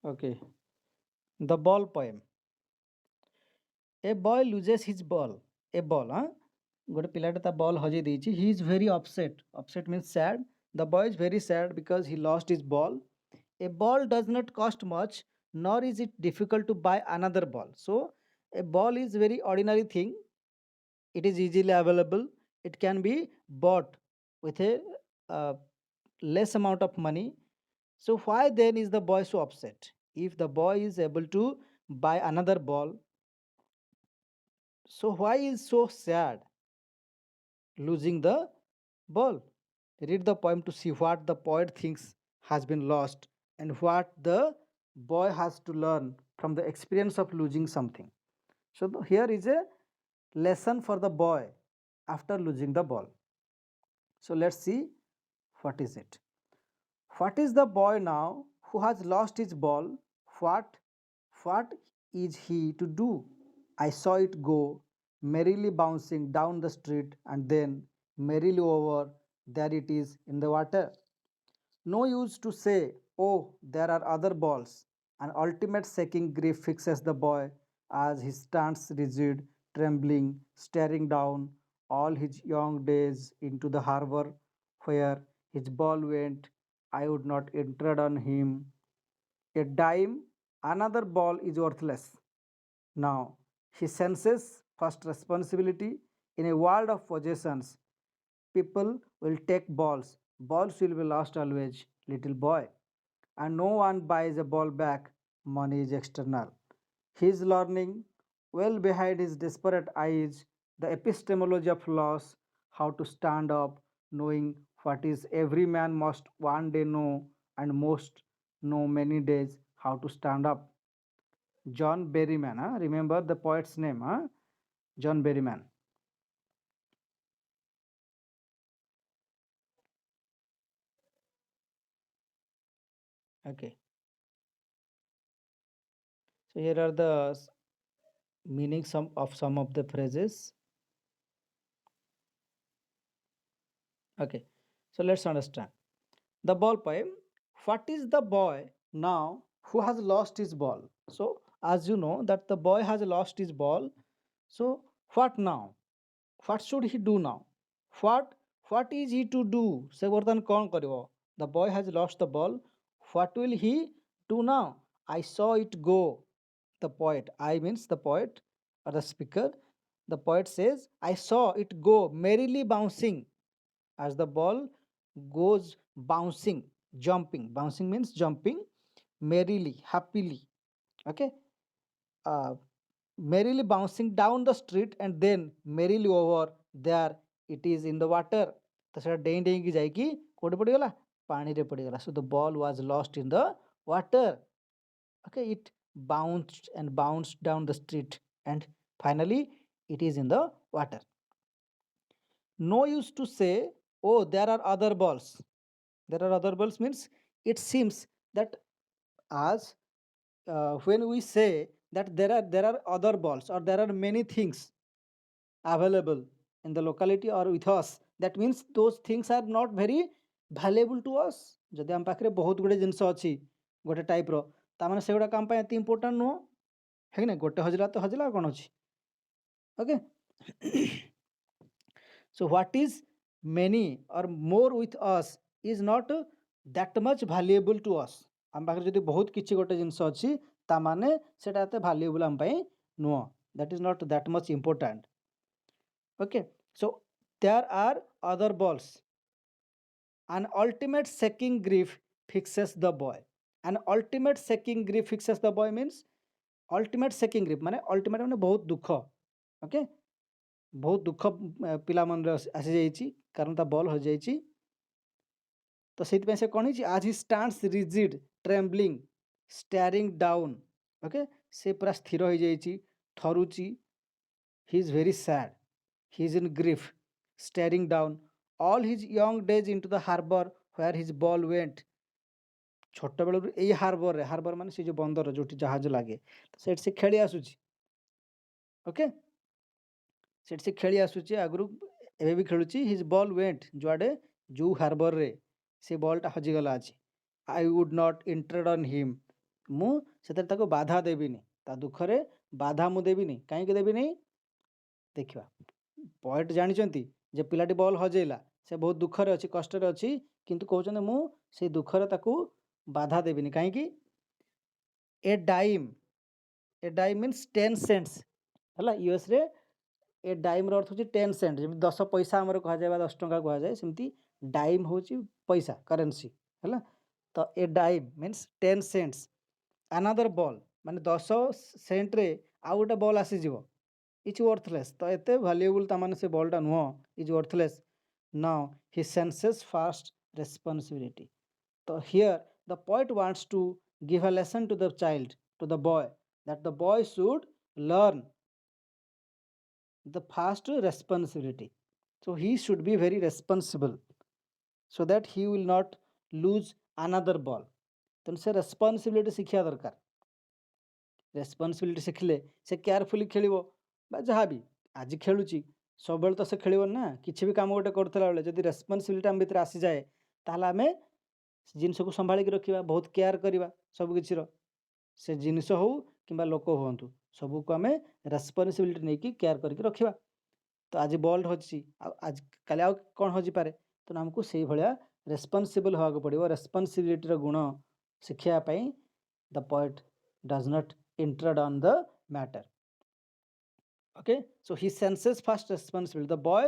Okay. The ball poem. A boy loses his ball. A ball, huh? ଗୋଟେ ପିଲାଟେ ତା ball ହଜେଇ ଦେଇଛି. He is very upset. Upset means sad. The boy is very sad because he lost his ball. A ball does not cost much, nor is it difficult to buy another ball. So a ball is very ordinary thing. It is easily available. It can be bought with a uh, less amount of money. So why then is the boy so upset? If the boy is able to buy another ball, so why is so sad losing the ball? Read the poem to see what the poet thinks has been lost and what the boy has to learn from the experience of losing something. So here is a lesson for the boy after losing the ball. So let's see what is it. What is the boy now who has lost his ball? What what is he to do? I saw it go merrily bouncing down the street and then merrily over. There it is in the water. No use to say, oh, there are other balls. An ultimate shaking grief fixes the boy as he stands rigid, trembling, staring down all his young days into the harbor where his ball went. I would not intrude on him. A dime, another ball is worthless. Now, he senses first responsibility in a world of possessions. People will take balls. Balls will be lost always, little boy. And no one buys a ball back. Money is external. He is learning, well behind his desperate eyes, the epistemology of loss, how to stand up, knowing what is every man must one day know, and most know many days how to stand up. John Berryman, huh? Remember the poet's name, huh? John Berryman. Okay. So here are the meanings of some of the phrases. Okay. So let's understand. The ball poem. What is the boy now who has lost his ball? So as you know that the boy has lost his ball. So what now? What should he do now? What what is he to do? Se ବର୍ତ୍ତମାନ କ'ଣ କରିବ? The boy has lost the ball. What will he do now? I saw it go. The poet. I means the poet or the speaker. The poet says, I saw it go merrily bouncing as the ball goes bouncing, jumping. Bouncing means jumping merrily, happily. Okay. Uh, merrily bouncing down the street and then merrily over there it is in the water. ତ ସେଟା ଡେଇଁ ଡେଇଁକି ଯାଇକି କୋଉଠି ପଡ଼ିଗଲା? ପାଣିରେ ପଡ଼ିଗଲା. So the ball was lost in the water. Okay, it bounced down the street and finally it is in the water. No use to say, oh, there are other balls. There are other balls means it seems that as when we say that there are other balls or there are many things available in the locality or with us, that means those things are not very valuable to us. ଯଦି ଆମ ପାଖରେ ବହୁତ ଗୁଡ଼ିଏ ଜିନିଷ ଅଛି ଗୋଟେ ଟାଇପ୍ର, ତାମାନେ ସେଗୁଡ଼ାକ ଆମ ପାଇଁ ଏତେ ଇମ୍ପୋର୍ଟାଣ୍ଟ ନୁହଁ, ହେ କି ନା? ଗୋଟେ ହଜିଲା ତ ହଜିଲା, ଆଉ କ'ଣ ଅଛି? Okay. So what is many or more with us is not that much valuable to us. ଆମ ପାଖରେ ଯଦି ବହୁତ କିଛି ଗୋଟେ ଜିନିଷ ଅଛି ତାମାନେ ସେଟା ଏତେ valuable ଆମ ପାଇଁ ନୁହଁ. That is not that much important. Okay. So there are other balls. An ultimate shaking grief fixes the boy. An ultimate shaking grief fixes the boy means ultimate shaking grief ମାନେ ultimate ମାନେ ବହୁତ ଦୁଃଖ. Okay, ବହୁତ ଦୁଃଖ ପିଲା ମନରେ ଆସିଯାଇଛି କାରଣ ତା ବଲ୍ ହଜିଯାଇଛି. ତ ସେଇଥିପାଇଁ ସେ କ'ଣ ହେଇଛି? ଆଜ୍ ହି ଷ୍ଟାଣ୍ଡସ୍ ରିଜିଡ୍ ଟ୍ରେମ୍ବଲିଂ ଷ୍ଟାରିଂ ଡାଉନ୍. ଓକେ, ସେ ପୁରା ସ୍ଥିର ହେଇଯାଇଛି, ଥରୁଛି. He is very sad. He is in grief, staring down all his young days into the harbor where his ball went. ଛୋଟବେଳରୁ ଏଇ ହାର୍ବରରେ, ହାର୍ବର ମାନେ ସେ ଯେଉଁ ବନ୍ଦର ଯେଉଁଠି ଜାହାଜ ଲାଗେ, ସେଠି ସେ ଖେଳି ଆସୁଛି. ଓକେ, ସେଠି ସେ ଖେଳି ଆସୁଛି, ଆଗରୁ ଏବେ ବି ଖେଳୁଛି. ହିଜ୍ ବଲ୍ ୱେଣ୍ଟ, ଯୁଆଡ଼େ ଯେଉଁ ହାର୍ବରରେ ସେ ବଲ୍ଟା ହଜିଗଲା ଅଛି. I would not intrude on him. मु से बाधा देविनी ता दुखरे बाधा मु देविनी कहीं देविनी देखा पॉइंट जानते जे पिलाटी बॉल हजेला से बहुत दुखरे अच्छी कष्ट अच्छी किंतु कहते मु से दुखरे ताकू बाधा देविनी कहीं ए डाइम मीन्स 10 सेंट्स है यूएस रे ए डाइम अर्थ हूँ 10 सेंट जमी 10 पैसा आमर कहुए 10 टंका कहुए सेमती डाइम हूँ पैसा करेन्सी है तो ए डाइम मीन्स 10 सेंट्स अनादर बॉल माने 10 सेंट रे आउ गोटे बॉल आसीज इज वर्थलेस तो एत भैल्युएबल ताने से बॉलटा नुह is worthless now he senses first responsibility तो here the poet wants to give a lesson to the child to the boy that the boy should learn the first responsibility. So he should be very responsible so that he will not lose another ball. तो से responsibility शिखा दरकार responsibility शिखले से carefully खेल जहाँ भी आज खेलुची सब तो से खेल ना किसी भी कम गोटे करूला बेले जब रेस्पॉन्सिबिलिटी आम भर आसी जाए ताल आम जिनस को संभाल रखा बहुत केयर करवा सबकि से जिनस हो कि लोक हूँ सबको आम रेस्पॉन्सिबिलिटी नहीं कि केयर करके रखा तो आज बॉल हजी आज काली आउ कौन हजी पारे तो आमको से भाया रेस्पॉन्सिबल होगा पड़ो रेस्पॉन्सिबिलिटी गुण शिखापी the poet does not intrude on the matter okay so he senses first responsibility the boy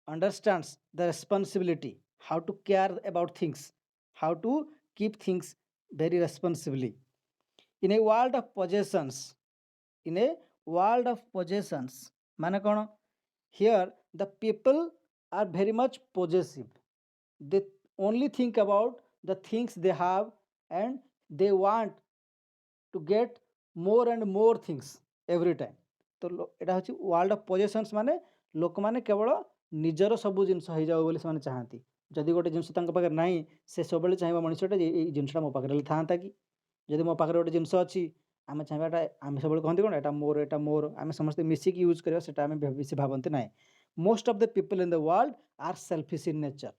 understands the responsibility how to care about things how to keep things very responsibly in a world of possessions in a world of possessions माने कौन here the people are very much possessive they only think about the things they have and they want to get more and more things every time तो यहाँ हूँ world of पोजेसन्स माने लोक मैंने केवल निजर सब जिनस हो जाओ बोली से चाहती जदि गोटे जिनस पाखे ना से सब चाहिए मनुष्यटा जिनसा मो पाखे था कि जदि मो पाखे गोटे जिनस अच्छी आम चाहिए आम सब कहते कौन एटा मोर आम समस्त मिसिक यूज करवा बेसी भावती ना most of the people in the world are selfish in nature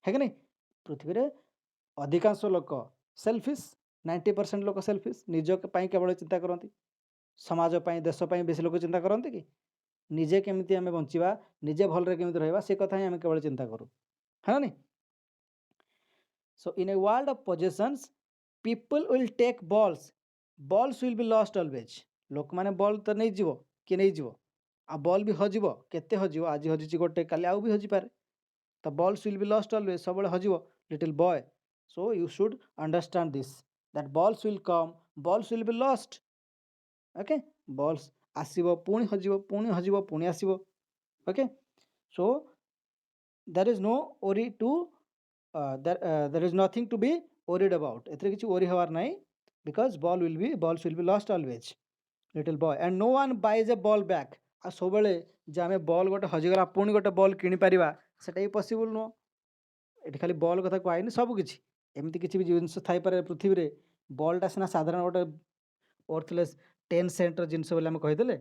है कि नहीं पृथ्वी रे अधिकांश लोक सेल्फिश 90% लोक सेल्फिश निज केवल चिंता करती समाजपाई देशपाई बेसी लोक चिंता करते कि निजे केमी आम बचा निजे भलरे केमी रहा से कथा ही आम केवल चिंता करूँ है ना so in a world of possessions people will take balls will be lost always लोक मैंने बॉल तो नहीं जीव किए नहीं जीव आ बॉल भी हजिब केते हजिब आज हजिची गोटे काली आउ भी हजि पारे तो balls will be lost always सब हजिब little boy so you should understand this that balls will come balls will be lost okay balls आसब पुणी हजिब पुणी आसब okay so there is no worry to there is nothing to be worried about एथरे किछि worry हवार नाही because balls will be lost always little boy and no one buys a ball back आ सब बेले जे आम बॉल गोटे हजिगला पुणी गोटे बॉल किनी पारिबा सेटा भी पॉसिबल नुह ये खाली बॉल कथा कहनी सबकि एमती किसी भी जिनस थाई पारे पृथ्वी रे बॉलटा सीना साधारण गोटे वर्थलेस 10 सेंटर जिनस बोले आम कहीदे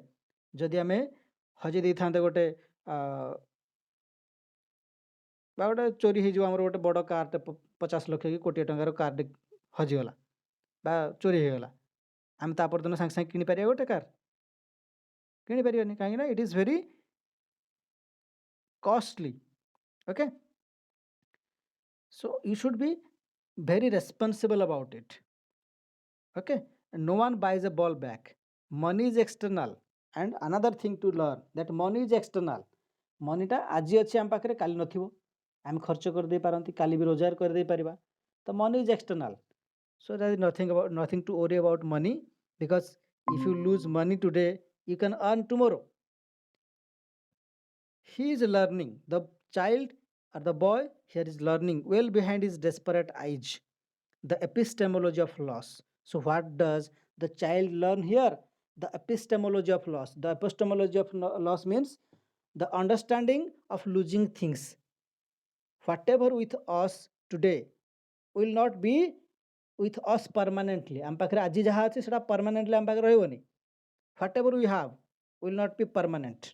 जदि आम हजि दे था गोटे गोटे चोरी हो गोटे बड़ कारटे 50 लाख कि कोटी टंकार कारटे हजिगला चोरी होगला आम तापर सागे सागे किनी पारिबा गोटे कार किनी पारिबानी कहीं it is very costly okay so you should be very responsible about it okay and no one buys a ball back money is external and another thing to learn that money is external money टा आज अच्छी आम पाखे काली नथिबो आम खर्च कर दे पारंती काली भी रोजगार कर दे पारिबा तो money is external so there is nothing to worry about money because if you lose money today you can earn tomorrow he is learning the child or the boy here is learning well behind his desperate eyes the epistemology of loss so what does the child learn here the epistemology of loss the epistemology of loss means the understanding of losing things whatever with us today will not be with us permanently आम पाखे आज जहाँ अच्छे से permanently आम पाखे रही whatever we have will not be permanent